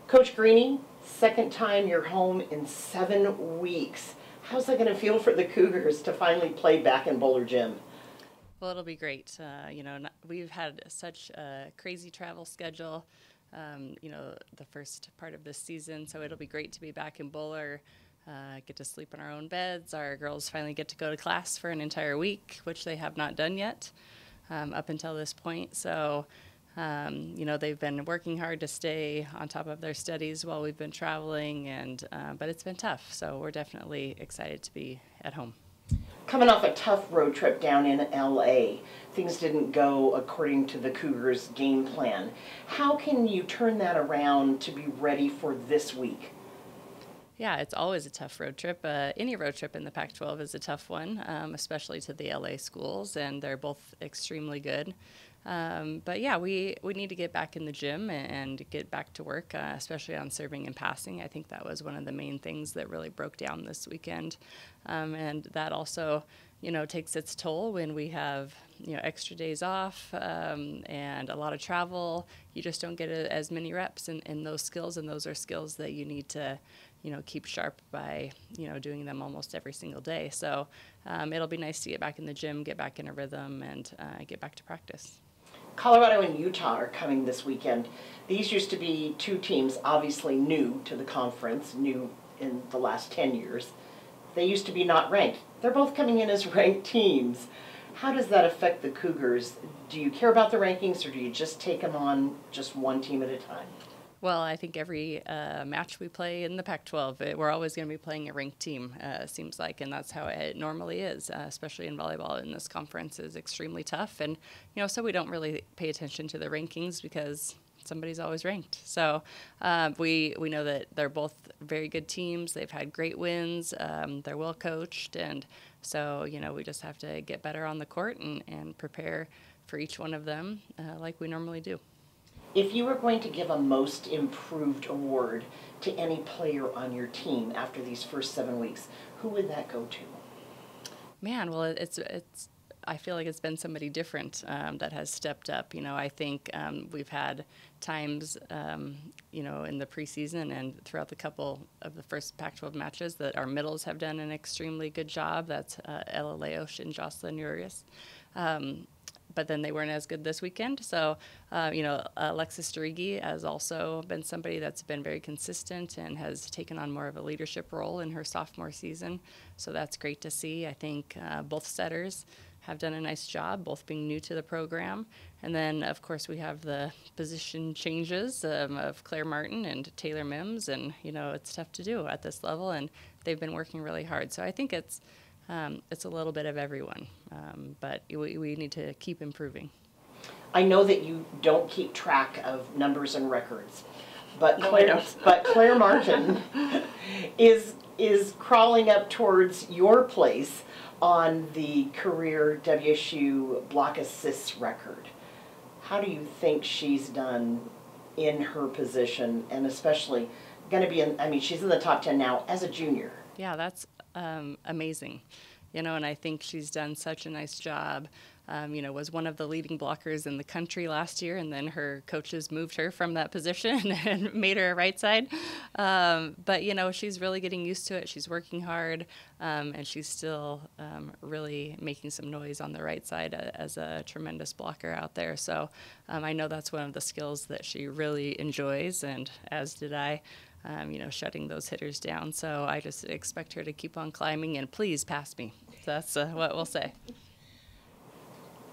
Coach Greeny, second time you're home in 7 weeks. How's that going to feel for the Cougars to finally play back in Boulder Gym? Well, it'll be great. We've had such a crazy travel schedule, the first part of this season, so it'll be great to be back in Bowler, get to sleep in our own beds. Our girls finally get to go to class for an entire week, which they have not done yet up until this point. So, they've been working hard to stay on top of their studies while we've been traveling, but it's been tough, so we're definitely excited to be at home. Coming off a tough road trip down in LA, things didn't go according to the Cougars' game plan. How can you turn that around to be ready for this week? Yeah, it's always a tough road trip. Any road trip in the Pac-12 is a tough one, especially to the LA schools, and they're both extremely good. But yeah, we need to get back in the gym and get back to work, especially on serving and passing. I think that was one of the main things that really broke down this weekend. And that also, takes its toll when we have, extra days off and a lot of travel. You just don't get as many reps in those skills, and those are skills that you need to keep sharp by, doing them almost every single day. So it'll be nice to get back in the gym, get back in a rhythm, and get back to practice. Colorado and Utah are coming this weekend. These used to be two teams obviously new to the conference, new in the last 10 years. They used to be not ranked. They're both coming in as ranked teams. How does that affect the Cougars? Do you care about the rankings, or do you just take them on just one team at a time? Well, I think every match we play in the Pac-12, we're always going to be playing a ranked team, it seems like, and that's how it normally is, especially in volleyball. In this conference is extremely tough, and so we don't really pay attention to the rankings because somebody's always ranked. So we know that they're both very good teams. They've had great wins. They're well coached, and so we just have to get better on the court and prepare for each one of them like we normally do. If you were going to give a most improved award to any player on your team after these first 7 weeks, who would that go to? Man, well, I feel like it's been somebody different that has stepped up. I think we've had times, in the preseason and throughout the couple of the first Pac-12 matches that our middles have done an extremely good job. That's Ella Leosh and Jocelyn Urias. But then they weren't as good this weekend. So, Alexis Derigi has also been somebody that's been very consistent and has taken on more of a leadership role in her sophomore season. So that's great to see. I think both setters have done a nice job, both being new to the program. And then, of course, we have the position changes of Claire Martin and Taylor Mims. And, it's tough to do at this level, and they've been working really hard. So I think it's a little bit of everyone, but we need to keep improving. I know that you don't keep track of numbers and records, but No, I don't. but Claire Martin is crawling up towards your place on the career WSU block assists record. How do you think she's done in her position, and especially going to be in? I mean, she's in the top 10 now as a junior. Yeah, that's amazing. And I think she's done such a nice job. Was one of the leading blockers in the country last year, and then her coaches moved her from that position and made her a right side. But she's really getting used to it. She's working hard, and she's still really making some noise on the right side as a tremendous blocker out there. So I know that's one of the skills that she really enjoys, and as did I. Shutting those hitters down. So I just expect her to keep on climbing, and please pass me. That's what we'll say.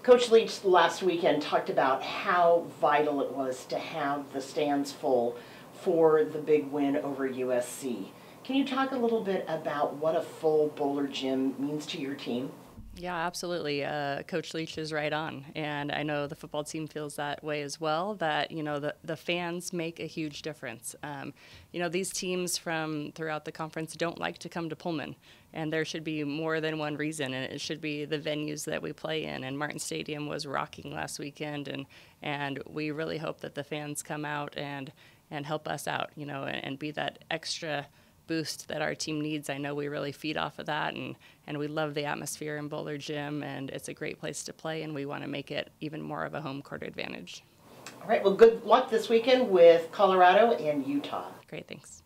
Coach Leach last weekend talked about how vital it was to have the stands full for the big win over USC. Can you talk a little bit about what a full Bowler Gym means to your team? Yeah, absolutely. Coach Leach is right on. And I know the football team feels that way as well, that, the fans make a huge difference. These teams from throughout the conference don't like to come to Pullman. And there should be more than one reason, and it should be the venues that we play in. And Martin Stadium was rocking last weekend, and we really hope that the fans come out and help us out, and be that extra boost that our team needs. I know we really feed off of that, and we love the atmosphere in Bowler Gym, and it's a great place to play, and we want to make it even more of a home court advantage. All right, well, good luck this weekend with Colorado and Utah. Great, thanks.